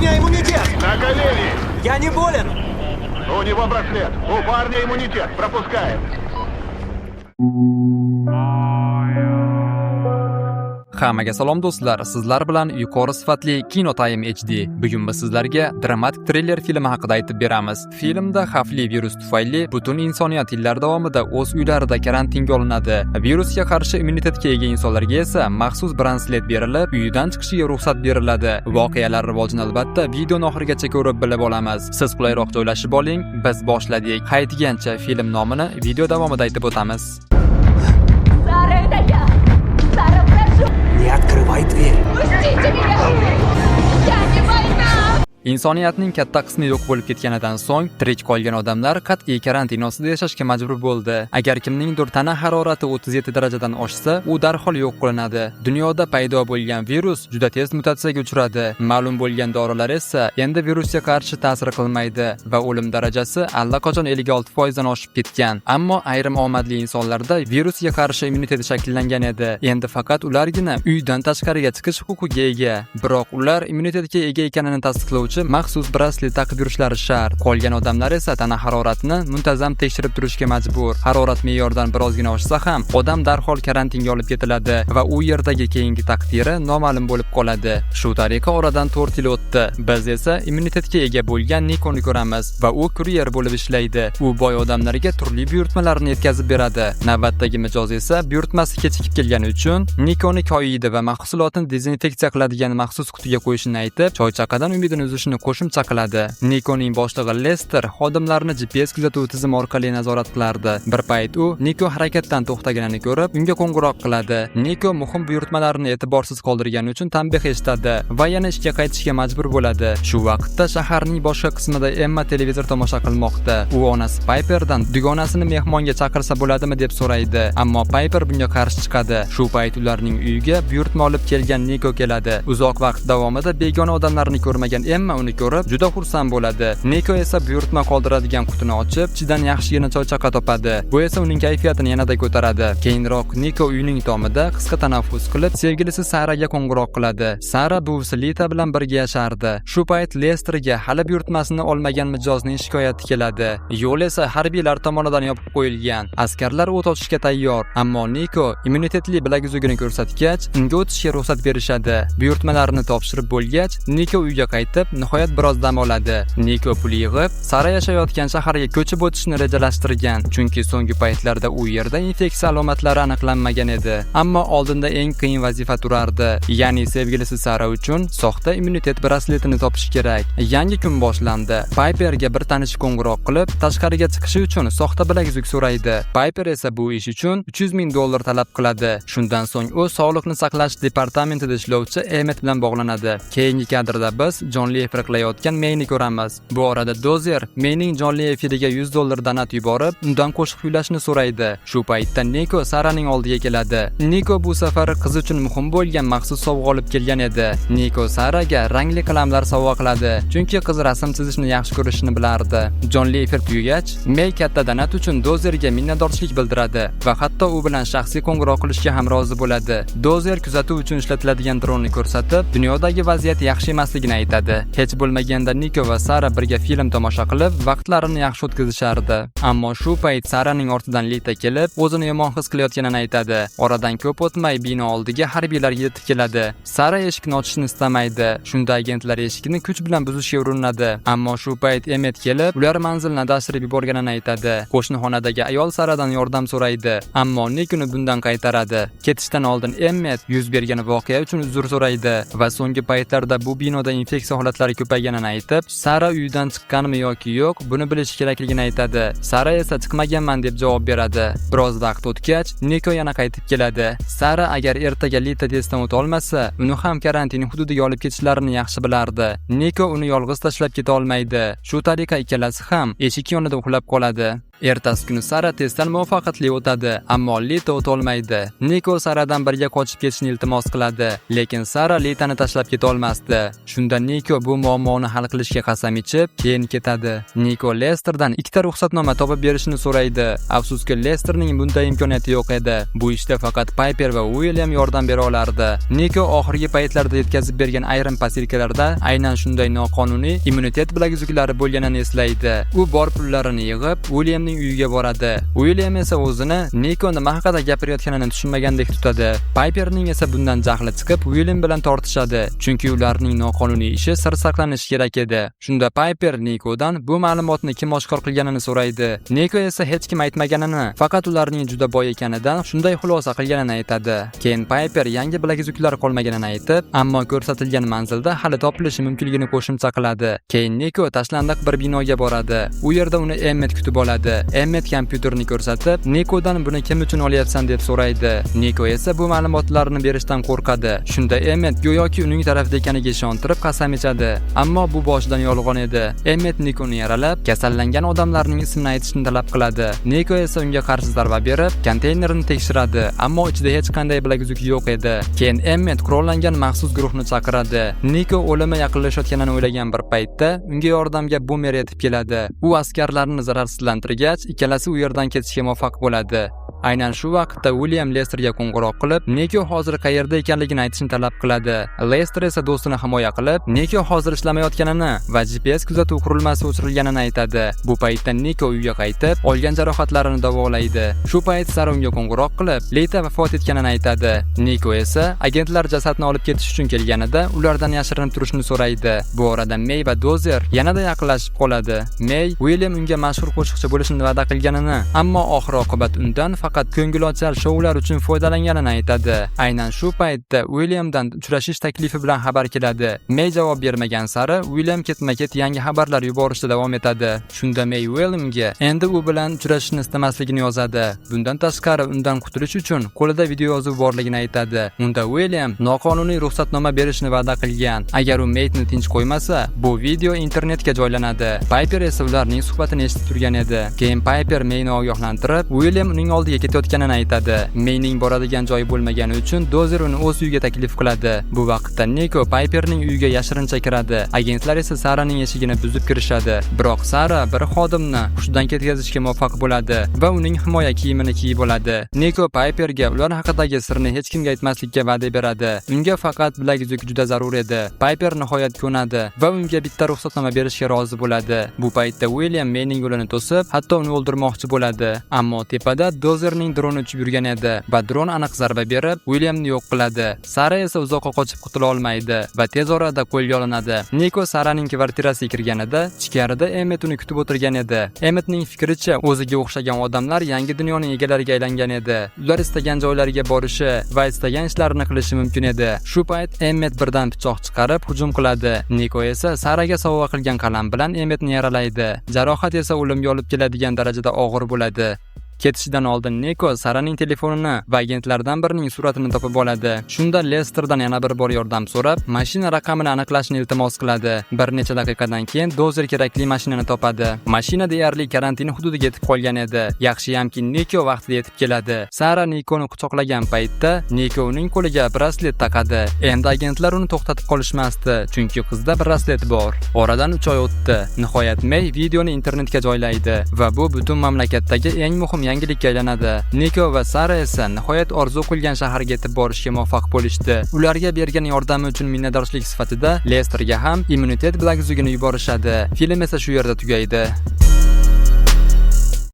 меня иммунитет! На колени! Я не болен! У него браслет. У парня иммунитет. Пропускаем. Hammaga salom do'stlar. Sizlar bilan yuqori sifatli Kino Time HD. Bugun biz sizlarga dramatik triller filmi haqida aytib beramiz. Filmda xavfli virus tufayli butun insoniyat yillar davomida o'z uylarida karantinga olinadi. Virusga qarshi immunitetga ega insonlarga esa maxsus branslet berilib, uydan chiqishiga ruxsat beriladi. Voqealar rivojini albatta videoni oxirigacha ko'rib bilib olamiz. Siz qulayroq joylashib oling, biz boshladik. Haytgancha film nomini video davomida aytib o'tamiz. Сара, это я! Сара, прошу! Не открывай дверь! Пустите меня! Я не больна! Insoniyatning katta qismi yo'q bo'lib ketganidan so'ng tirik qolgan odamlar qat'iy karantin ostida yashashga majbur bo'ldi. Agar kimningdir tana harorati 37 darajadan oshsa, u darhol yo'q qilinadi. Dunyoda paydo bo'lgan virus juda tez mutatsiyaga uchradi. Ma'lum bo'lgan dorilar esa endi virusga qarshi ta'sir qilmaydi va o'lim darajasi allaqachon 56% dan oshib ketgan. Ammo ayrim omadli insonlarda virusga qarshi immunitet shakllangan edi. Endi faqat ulargina uydan tashqariga chiqish huquqiga ega. Biroq ular immunitetga ega ekanini tasdiqlovchi maxsus braslet taqib yurishlari shart. Qolgan odamlar esa tana haroratini muntazam tekshirib turishga majbur. Harorat me'yordan birozgina oshsa ham, odam darhol karantinga olib ketiladi va u yerdagi keyingi taqdiri noma'lum bo'lib qoladi. Shu tariqa oradan 4 yil o'tdi. Biz esa immunitetga ega bo'lgan Nikoni ko'ramiz va u kuryer bo'lib ishlaydi. U boy odamlarga turli buyurtmalarni yetkazib beradi. Navbatdagi mijoz esa buyurtmasi kechikib kelgani uchun Nikoni koyiydi va mahsulotni dezinfeksiya qiladigan maxsus qutiga qo'yishini aytib, choychaqadan umidini uzishni qo'shimcha qiladi. Nikoning boshlig'i Lester xodimlarni GPS kuzatuv tizimi orqali nazorat qilardi. Bir payt u Niko harakatdan to'xtaganini ko'rib, unga qo'ng'iroq qiladi. Niko muhim buyurtmalarni e'tiborsiz qoldirgani uchun tanbeh eshitadi va yana ishga qaytishga majbur bo'ladi. Shu vaqtda shaharning boshqa qismida Emma televizor tomosha qilmoqda. U onasi Piperdan dugonasini mehmonga chaqirsa bo'ladimi deb so'raydi, ammo Piper bunga qarshi chiqadi. Shu payt ularning uyiga buyurtma olib kelgan Niko keladi. Uzoq vaqt davomida begona odamlarni ko'rmagan Emma uni ko'rib juda xursand bo'ladi. Niko esa buyurtma qoldiradigan qutini ochib, ichidan yaxshigina choychaqa topadi. Bu esa uning kayfiyatini yanada ko'taradi. Keyinroq Niko uyining tomida qisqa tanaffus qilib, sevgilisi Saraga qo'ng'iroq qiladi. Sara buvisi Lita bilan birga yashardi. Shu payt Lesterga hali buyurtmasini olmagan mijozning shikoyati keladi. Yo'l esa harbiylar tomonidan yopib qo'yilgan. Askarlar o't ochishga tayyor, ammo Niko immunitetli bilaguzugini ko'rsatgach, unga o'tishga ruxsat berishadi. Buyurtmalarni topshirib bo'lgach, Niko uyga qaytib, nihoyat biroz dam oladi. Niko pul yig'ib, Sara yashayotgan shaharga ko'chib o'tishni rejalashtirgan, chunki so'nggi paytlarda u yerda infeksiya alomatlari aniqlanmagan edi. Ammo oldinda eng qiyin vazifa turardi, ya'ni sevgilisi Sara uchun soxta immunitet brasletini topish kerak. Yangi kun boshlandi. Piperga bir tanish qo'ng'iroq qilib, tashqariga chiqishi uchun soxta bilaguzuk so'raydi. Piper esa bu ish uchun $300,000 talab qiladi. Shundan so'ng u sog'liqni saqlash departamentida ishlovchi Emmet bilan bog'lanadi. Keyingi kadrda biz jonli efir qilayotgan Mayni ko'ramiz. Bu orada Dozer Mayning jonli efiriga $100 donat yuborib, undan qo'shiq kuylashni so'raydi. Shu paytda Niko Saraning oldiga keladi. Niko bu safar qiz uchun muhim bo'lgan maxsus sovg'a olib kelgan edi. Niko Saraga rangli qalamlar sovg'a qiladi, chunki qiz rasm chizishni yaxshi ko'rishini bilardi. Jonli efir tugagach, May katta donat uchun Dozerga minnatdorchilik bildiradi va hatto u bilan shaxsiy qo'ng'iroq qilishga ham rozi bo'ladi. Dozer kuzatuv uchun ishlatiladigan dronni ko'rsatib, dunyodagi vaziyat yaxshi emasligini aytadi. Hech bo'lmaganda Niko va Sara birga film tomosha qilib, vaqtlarini yaxshi o'tkazishardi. Ammo shu payt Saraning ortidan Lita kelib, o'zini yomon his qilayotganini aytadi. Oradan ko'p o'tmay bino oldiga harbiylar yetib keladi. Sara eshikni ochishni istamaydi. Shunda agentlar eshikni kuch bilan buzishga urinadi. Ammo shu payt Emmet kelib, ular manzilni adashtirib yuborganini aytadi. Qo'shnixonadagi ayol Saradan yordam so'raydi, ammo Nikoni bundan qaytaradi. Ketishdan oldin Emmet yuz bergan voqea uchun uzr so'raydi va so'nggi paytlarda bu binoda infeksiya holatlari ko'payganini aytib, Sara uydan chiqqanmi yoki yo'q, buni bilish kerakligini aytadi. Sara esa chiqmaganman deb javob beradi. Biroz vaqt o'tgach, Niko yana qaytib keladi. Sara agar ertaga Lita testdan o'ta olmasa, uni ham karantin hududiga olib ketishlarini yaxshi bilardi. Niko uni yolg'iz tashlab keta olmaydi. Shu tariqa ikkalasi ham eshik yonida uxlab qoladi. Ertasi kuni Sara testdan muvaffaqiyatli o'tadi, ammo Lita o'ta olmaydi. Niko Saradan birga qochib ketishni iltimos qiladi, lekin Sara Litani tashlab keta olmasdi. Shunda Niko bu muammoni hal qilishga qasam ichib, keyin ketadi. Niko Lesterdan ikkita ruxsatnoma topib berishini so'raydi. Afsuski Lesterning bunday imkoniyati yo'q edi. Bu ishda faqat Piper va William yordam bera olardi. Niko oxirgi paytlarda yetkazib bergan ayrim posilkalarda aynan shunday noqonuniy immunitet bilagizuklari bo'lganini eslaydi. U bor pullarini yig'ib Williamning uyiga boradi. William esa o'zini Niko nima haqida gapirayotganini tushunmagandek tutadi. Piperning esa bundan jahli chiqib William bilan tortishadi, chunki ularning noqonuniy ishi sir saqlanishi kerak edi. Shunda Piper Nikodan bu ma'lumotni kim oshkor qilganini so'raydi. Niko esa hech kim aytmaganini, faqat ularning juda boy ekanidan shunday xulosa qilganini aytadi. Keyin Piper yangi bilaguzuklar qolmaganini aytib, ammo ko'rsatilgan manzilda hali topilishi mumkinligini qo'shimcha qiladi. Keyin Niko tashlandiq bir binoga boradi. U yerda uni Emmet kutib oladi. Emmet kompyuterni ko'rsatib, Nikodan buni kim uchun olyapsan deb so'raydi. Niko esa bu ma'lumotlarni berishdan qo'rqadi. Shunda Emmet go'yoki uning tarafida ekaniga ishontirib qasam ichadi, ammo bu boshidan yolg'on edi. Emmet Nikoni yaralab, kasallangan odamlarning ismini aytishni talab qiladi. Niko esa unga qarshi zarba berib, konteynerni tekshiradi, ammo ichida hech qanday bilaguzuk yo'q edi. Keyin Emmet qurollangan maxsus guruhni chaqiradi. Niko o'limi yaqinlashayotganini o'ylagan bir paytda unga yordamga Boomer yetib keladi. U askarlarni zararsizlantirgach, ikkalasi u yerdan ketishga muvaffaq bo'ladi. Aynan shu vaqtda William Lesterga qo'ng'iroq qilib, Niko hozir qayerda ekanligini aytishni talab qiladi. Lester esa do'stini himoya qilib, Niko hozir ishlamayotganini va GPS kuzatuv qurilmasi o'chirilganini aytadi. Bu paytda Niko uyga qaytib, olgan jarohatlarini davolaydi. Shu payt Sara unga qo'ng'iroq qilib, Lita vafot etganini aytadi. Niko esa agentlar jasadni olib ketish uchun kelganida ulardan yashirinib turishni so'raydi. Bu orada May va Dozer yanada yaqinlashib qoladi. May William unga mashhur qo'shiqchi bo'lishni va'da qilganini, ammo oxir-oqibat undan faqat ko'ngilochar shoular uchun foydalanganini aytadi. Aynan shu paytda Williamdan uchrashish taklifi bilan xabar keladi. May javob bermagan sari William ketma-ket yangi xabarlar yuborishda davom etadi. Shunda May Williamga endi u bilan uchrashishni istamasligini yozadi. Bundan tashqari undan qutulish uchun qo'lida video yozuv borligini aytadi. Unda William noqonuniy ruxsatnoma berishni va'da qilgan. Agar u Mayni tinch qo'ymasa, bu video internetga joylanadi. Piper esa ularning suhbatini eshitib turgan edi. Keyin Piper Mayni ogohlantirib, William uning oldiga ketayotganini aytadi. Mayning boradigan joyi bo'lmagani uchun Dozer uni o'z uyiga taklif qiladi. Bu vaqtda Niko Piperning uyiga yashirincha kiradi. Agentlar esa Saraning eshigini buzib kirishadi. Biroq Sara bir xodimni hushidan ketkazishga muvaffaq bo'ladi va uning himoya kiyimini kiyib oladi. Niko Piperga ular haqidagi sirni hech kimga aytmaslikka va'da beradi. Unga faqat bilaguzuk juda zarur edi. Piper nihoyat ko'nadi va unga bitta ruxsatnoma berishga rozi bo'ladi. Bu paytda William Mayning yo'lini to'sib, hatto uni o'ldirmoqchi bo'ladi. Ammo tepada Dozerning droni uchib yurgan edi va dron aniq zarba berib, Williamni yo'q qiladi. Sara esa uzoqqa qochib qutula olmaydi va tez orada qo'lga olinadi. Niko Saraning kvartirasiga kirganida, ichkarida Emmet uni kutib o'tirgan edi. Emmetning fikricha, o'ziga o'xshagan odamlar yangi dunyoning egalariga aylangan edi. Ular istagan joylariga borishi va istagan ishlarini qilishi mumkin edi. Shu payt Emmet birdan pichoq chiqarib hujum qiladi. Niko esa Saraga sovg'a qilgan qalam bilan Emmetni yaralaydi. Jarohat esa o'limga olib keladigan darajada og'ir bo'ladi. Ketishidan oldin Niko Saraning telefonini va agentlardan birining suratini topib oladi. Shunda Lesterdan yana bir bor yordam so'rab, mashina raqamini aniqlashni iltimos qiladi. Bir necha daqiqadan keyin Dozer kerakli mashinani topadi. Mashina deyarli karantin hududiga yetib qolgan edi. Yaxshiyamki Niko vaqtida yetib keladi. Sara Nikoni quchoqlagan paytda Niko uning qo'liga braslet taqadi. Endi agentlar uni to'xtatib qolishmasdi, chunki qizda braslet bor. Oradan 3 oy o'tdi. Nihoyat May videoni internetga joylaydi va bu butun mamlakatdagi eng muhim yangilikka aylanadi. Niko va Sara esa nihoyat orzu qilgan shaharga yetib borishga muvaffaq bo'lishdi. Ularga bergan yordami uchun minnatdorchilik sifatida Lesterga ham immunitet bilaguzugini yuborishadi. Film esa shu yerda tugaydi.